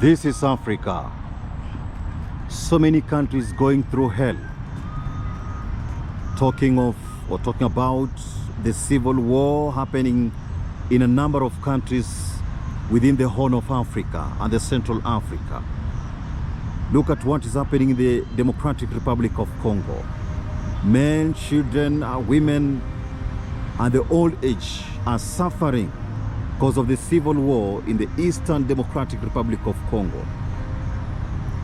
This is Africa. So many countries going through hell. Talking about the civil war happening in a number of countries within the Horn of Africa and the Central Africa. Look at what is happening in the Democratic Republic of Congo. Men, children, women, and the old age are suffering because of the civil war in the Eastern Democratic Republic of Congo.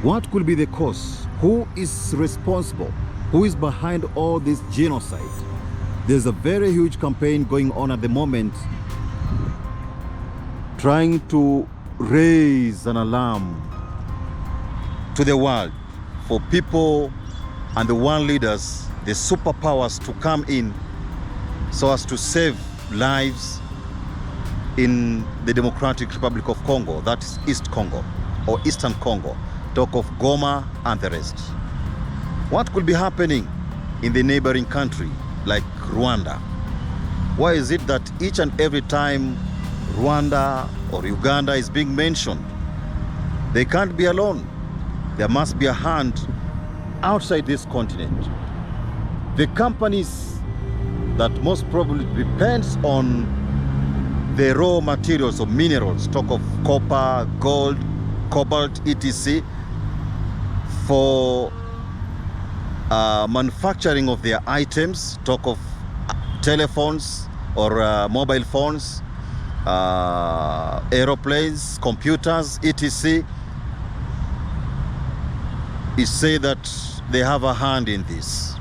What could be the cause? Who is responsible? Who is behind all this genocide? There's a very huge campaign going on at the moment trying to raise an alarm to the world for people and the world leaders, the superpowers, to come in so as to save lives in the Democratic Republic of Congo, that is East Congo or Eastern Congo. Talk of Goma and the rest. What could be happening in the neighboring country like Rwanda? Why is it that each and every time Rwanda or Uganda is being mentioned, they can't be alone? There must be a hand outside this continent. The companies that most probably depends on the raw materials or minerals, talk of copper, gold, cobalt, etc., for manufacturing of their items, talk of telephones or mobile phones, aeroplanes, computers, etc., is say that they have a hand in this.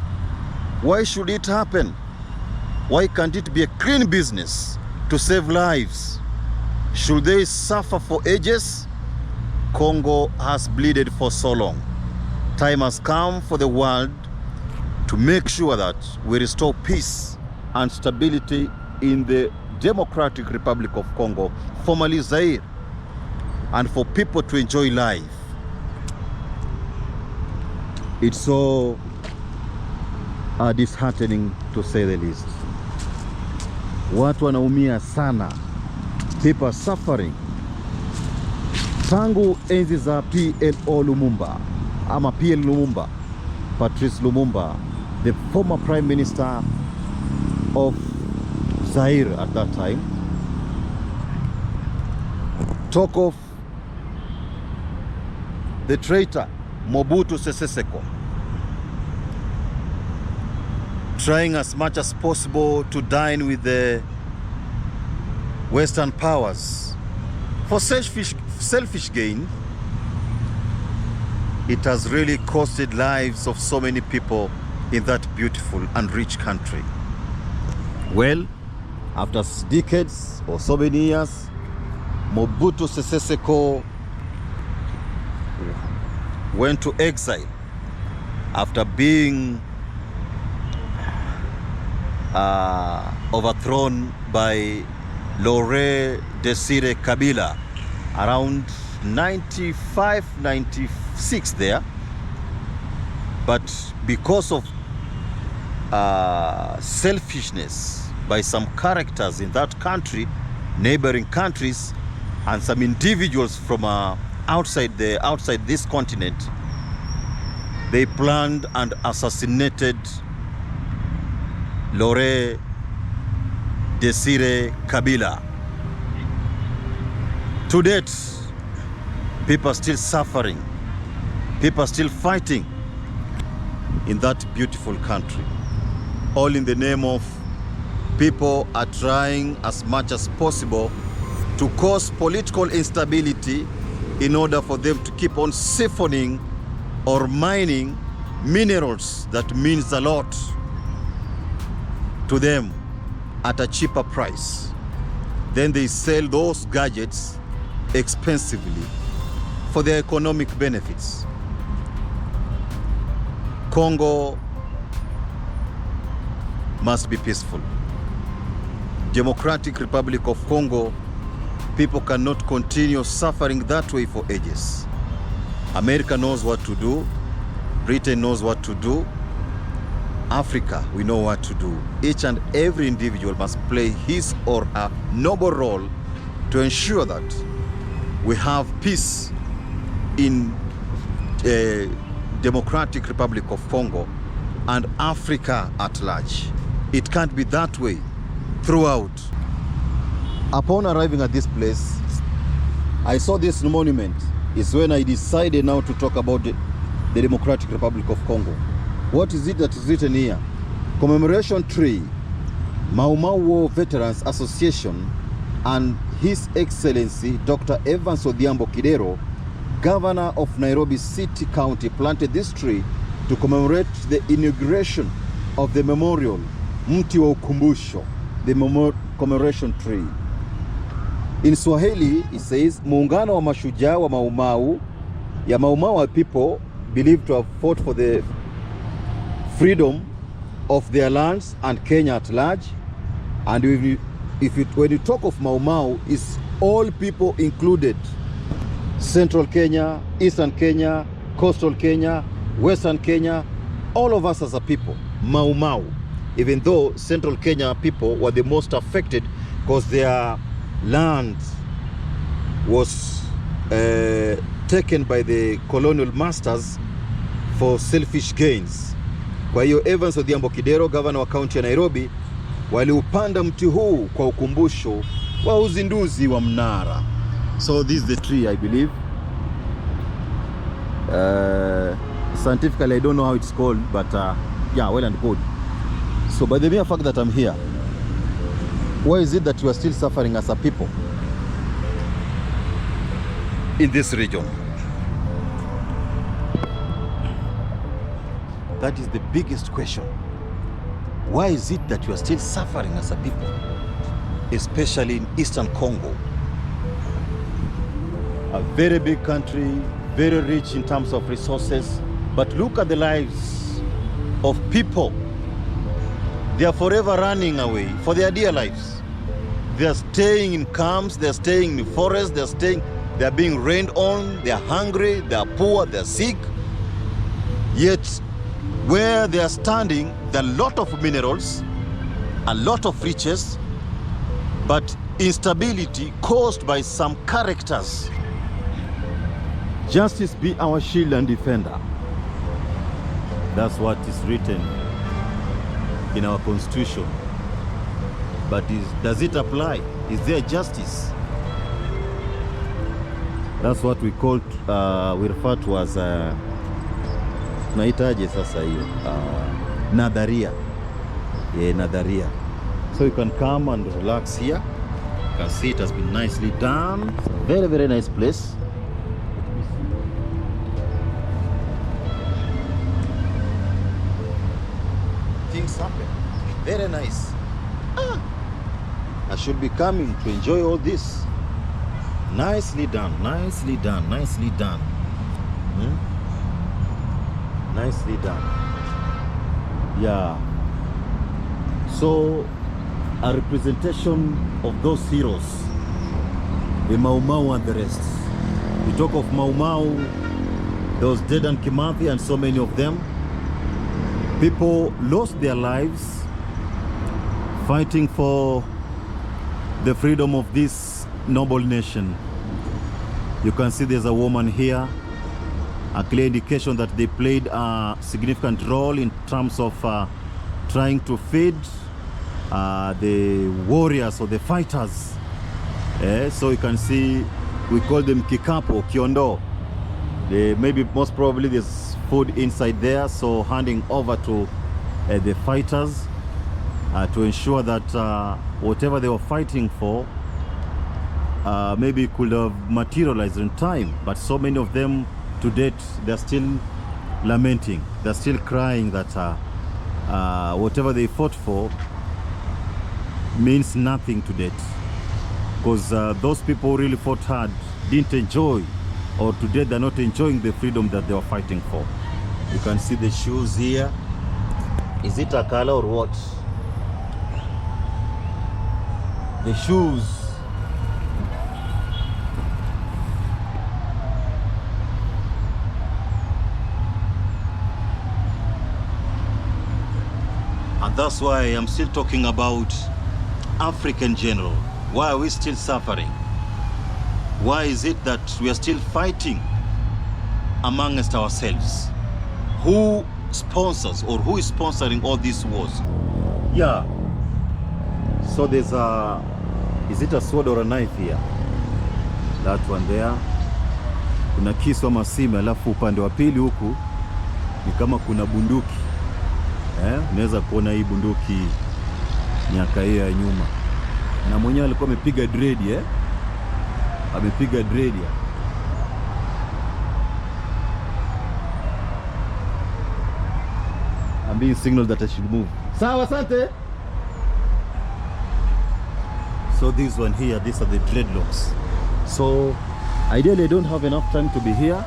Why should it happen? Why can't it be a clean business to save lives? Should they suffer for ages? Congo has bleeded for so long. Time has come for the world to make sure that we restore peace and stability in the Democratic Republic of Congo, formerly Zaire, and for people to enjoy life. It's so disheartening, to say the least. Watu wanaumia sana. People are suffering. Tangu enzi za PLO Lumumba, ama PL Lumumba, Patrice Lumumba, the former Prime Minister of Zaire at that time, talk of the traitor Mobutu Sese Seko trying as much as possible to dine with the Western powers for selfish gain. It has really costed lives of so many people in that beautiful and rich country. Well, after decades or so many years, Mobutu Sese Seko went to exile after being overthrown by Laurent Desire Kabila around 95, 96 there. But because of selfishness by some characters in that country, neighboring countries, and some individuals from outside this continent, they planned and assassinated Laurent Desire Kabila. To date, people are still suffering. People are still fighting in that beautiful country. All in the name of people are trying as much as possible to cause political instability in order for them to keep on siphoning or mining minerals that means a lot to them at a cheaper price. Then they sell those gadgets expensively for their economic benefits. Congo must be peaceful. Democratic Republic of Congo, people cannot continue suffering that way for ages. America knows what to do. Britain knows what to do. Africa, we know what to do. Each and every individual must play his or her noble role to ensure that we have peace in Democratic Republic of Congo and Africa at large. It can't be that way throughout. Upon arriving at this place, I saw this monument. It's when I decided now to talk about the Democratic Republic of Congo. What is it that is written here? Commemoration tree, Mau Mau War Veterans Association and His Excellency Dr. Evans Odhiambo Kidero, Governor of Nairobi City County, planted this tree to commemorate the inauguration of the memorial, Mti wa Ukumbusho, the commemoration tree. In Swahili, it says, Muungano wa Mashujaa wa Mau Mau, ya Mau Mau people believed to have fought for the freedom of their lands and Kenya at large. And when you talk of Mau Mau, it's all people included. Central Kenya, Eastern Kenya, Coastal Kenya, Western Kenya, all of us as a people, Mau Mau. Even though Central Kenya people were the most affected because their land was taken by the colonial masters for selfish gains. Kwa hiyo Evans Odhiambo Kidero, governor wa county ya Nairobi, waliupanda mti huu kwa ukumbusho wa uzinduzi wa mnara. So this is the tree, I believe. Scientifically, I don't know how it's called, but yeah, well and good. So by the mere fact that I'm here, why is it that we are still suffering as a people in this region? That is the biggest question. Why is it that we are still suffering as a people, especially in Eastern Congo? A very big country, very rich in terms of resources, but look at the lives of people. They are forever running away for their dear lives. They are staying in camps, they are staying in forests, they are being rained on, they are hungry, they are poor, they are sick. Yet, where they are standing, there are a lot of minerals, a lot of riches, but instability caused by some characters. Justice be our shield and defender. That's what is written in our constitution. But does it apply? Is there justice? That's what we refer to as naitaje sasa hiyo nadharia. Yeah, nadharia. So you can come and relax here. You can see it has been nicely done. It's a very, very nice place. Things happen. Very nice. I should be coming to enjoy all this. Nicely done, nicely done, nicely done. Nicely done. Yeah. So, a representation of those heroes, the Mau Mau and the rest. We talk of Mau Mau, those dead and Kimathi and so many of them. People lost their lives fighting for the freedom of this noble nation. You can see there's a woman here, a clear indication that they played a significant role in terms of trying to feed the warriors or the fighters. So you can see, we call them kikapo, kiondo. Maybe most probably there's food inside there, so handing over to the fighters to ensure that whatever they were fighting for maybe could have materialized in time. But so many of them to date, they're still lamenting, they're still crying that whatever they fought for means nothing to date, because those people who really fought hard didn't enjoy, or to date they're not enjoying the freedom that they were fighting for. You can see the shoes here. Is it a color or what? The shoes. And that's why I'm still talking about Africa in general. Why are we still suffering? Why is it that we are still fighting amongst ourselves. Who sponsors or who is sponsoring all these wars? Yeah. So there's a, is it a sword or a knife here? That one there. Kuna kisu ama sime, alafu upande wa pili huku ni kama kuna bunduki. Unaweza kuona hii bunduki miaka hiyo ya nyuma. Na mwenyewe alikuwa amepiga dread, amepiga dread ya. I'm being signaled that I should move. Sawa, asante. So this one here, these are the dreadlocks. So ideally I don't have enough time to be here.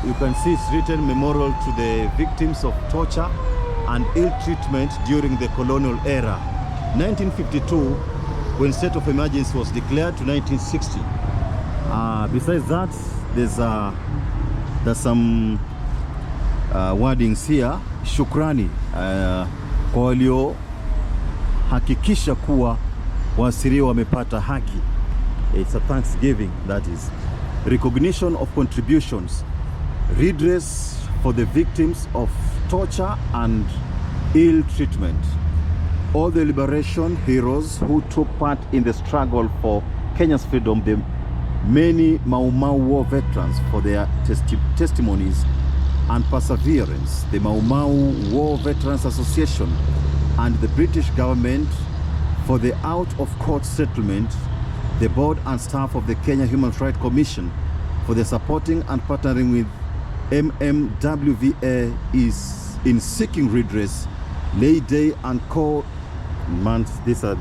You can see it's written memorial to the victims of torture and ill treatment during the colonial era, 1952 when state of emergency was declared, to 1960. Besides that, there's some wordings here. Shukrani kwa walio hakikisha kuwa waasiriwa wamepata haki. It's a thanksgiving, that is. Recognition of contributions, redress for the victims of torture and ill treatment. All the liberation heroes who took part in the struggle for Kenya's freedom, the many Mau Mau war veterans for their testimonies and perseverance, the Mau Mau War Veterans Association and the British government for the out-of-court settlement, the board and staff of the Kenya Human Rights Commission for the supporting and partnering with MMWVA is in seeking redress, lay day and co months. These are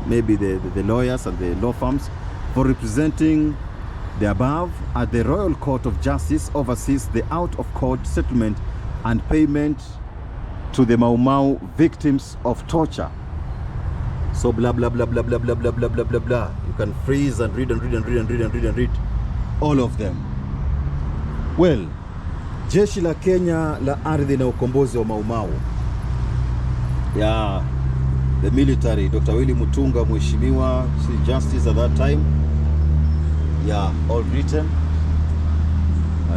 maybe the lawyers and the law firms for representing the above at the Royal Court of Justice oversees the out-of-court settlement and payment to the Mau Mau victims of torture. So blah blah blah blah blah blah blah blah blah blah blah. You can freeze and read and read and read and read and read and read all of them. Well, Jeshi la Kenya la Ardhi na Ukombozi wa Mau Mau. Yeah, the military, Dr. Willy Mutunga, Mheshimiwa Chief Justice at that time. Yeah, all written.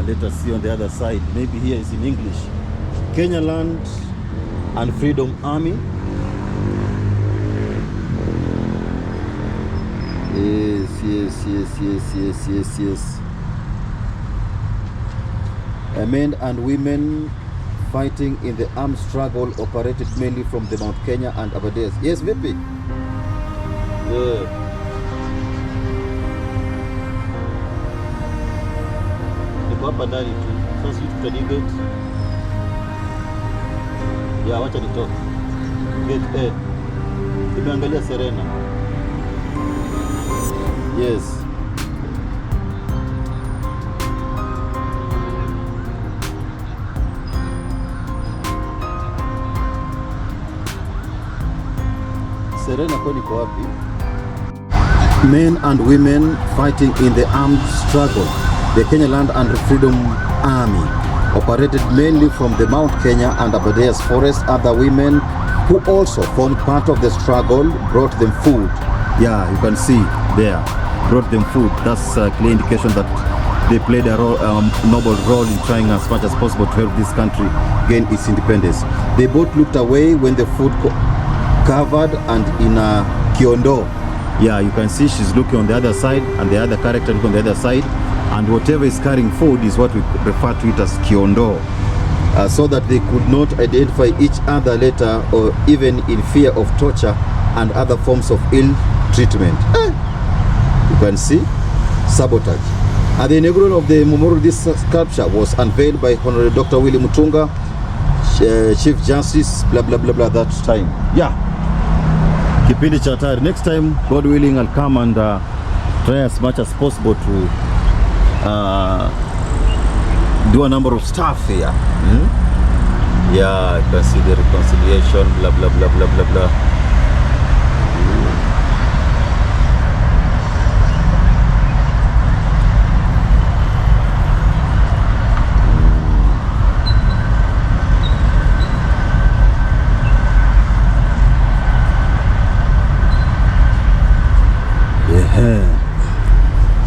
Let us see on the other side. Maybe here is in English. Kenya Land and Freedom Army. Yes. Men and women fighting in the armed struggle operated mainly from the Mount Kenya and Aberdares. Yes, vipi? Yeah. Hapa ndani tu. Sasa sisi tutadebate. Ya wacha nitoke. Gate A. Tumeangalia Serena. Yes. Serena kwani kwa wapi? Men and women fighting in the armed struggle. The Kenya Land and Freedom Army operated mainly from the Mount Kenya and Aberdares forest. Other women who also formed part of the struggle brought them food. Yeah, you can see there, brought them food. That's a clear indication that they played a noble role in trying as much as possible to help this country gain its independence. They both looked away when the food covered and in a kiondo. Yeah, you can see she's looking on the other side and the other character looking on the other side. And whatever is carrying food is what we refer to it as kiondo, so that they could not identify each other later or even in fear of torture and other forms of ill treatment. You can see sabotage. At the inaugural of the memorial, this sculpture was unveiled by Honorable Dr. Willy Mutunga, Chief Justice, blah blah blah blah, that time. Yeah. Kipindi cha hatari. Next time, God willing, I'll come and try as much as possible to do a number of stuff here. Yeah, you can see the reconciliation, blah blah blah blah blah blah.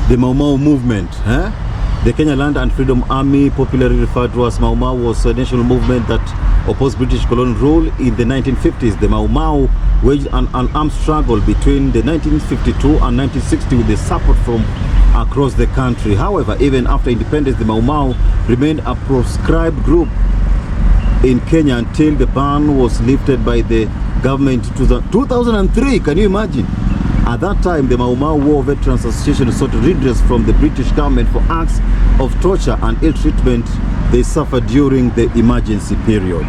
The Mau Mau movement, The Kenya Land and Freedom Army, popularly referred to as Mau Mau, was a national movement that opposed British colonial rule in the 1950s. The Mau Mau waged an armed struggle between the 1952 and 1960 with the support from across the country. However, even after independence, the Mau Mau remained a proscribed group in Kenya until the ban was lifted by the government in 2003. Can you imagine? At that time, the Mau Mau War Veterans Association sought redress from the British government for acts of torture and ill treatment they suffered during the emergency period.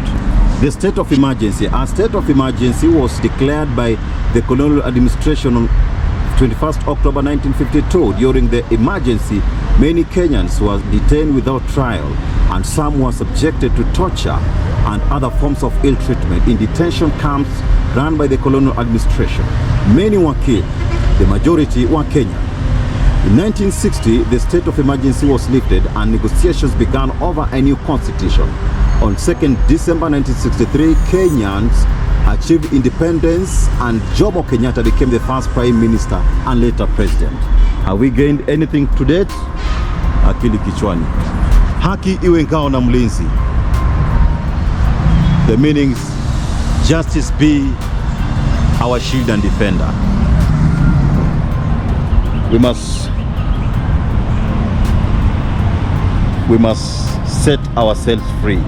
The state of emergency. A state of emergency was declared by the colonial administration on 21st October 1952. During the emergency, many Kenyans were detained without trial, and some were subjected to torture and other forms of ill treatment in detention camps run by the colonial administration. Many were killed. The majority were Kenyan. In 1960, the state of emergency was lifted and negotiations began over a new constitution. On 2nd December 1963, Kenyans achieved independence and Jomo Kenyatta became the first prime minister and later president. Have we gained anything to date? Akili kichwani. Haki iwe ngao na mlinzi. The meanings, justice be our shield and defender. We must set ourselves free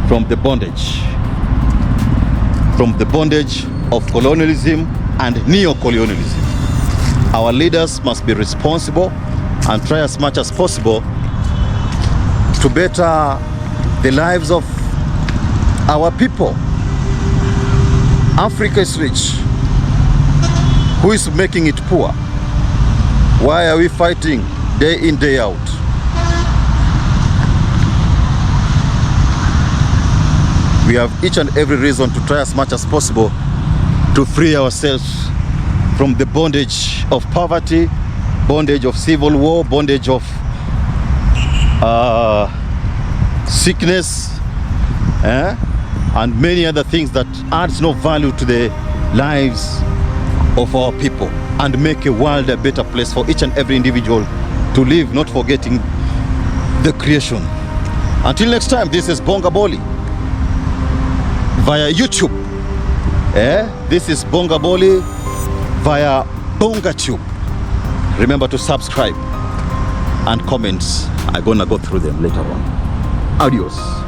from the bondage of colonialism and neo-colonialism. Our leaders must be responsible and try as much as possible to better the lives of our people. Africa is rich. Who is making it poor? Why are we fighting day in, day out? We have each and every reason to try as much as possible to free ourselves from the bondage of poverty, bondage of civil war, bondage of sickness, and many other things that adds no value to the lives of our people, and make a world a better place for each and every individual to live, not forgetting the creation. Until next time, this is Bonga Boli via YouTube. This is Bonga Boli via BongaTube. Remember to subscribe and comments. I'm gonna go through them later on. Adios.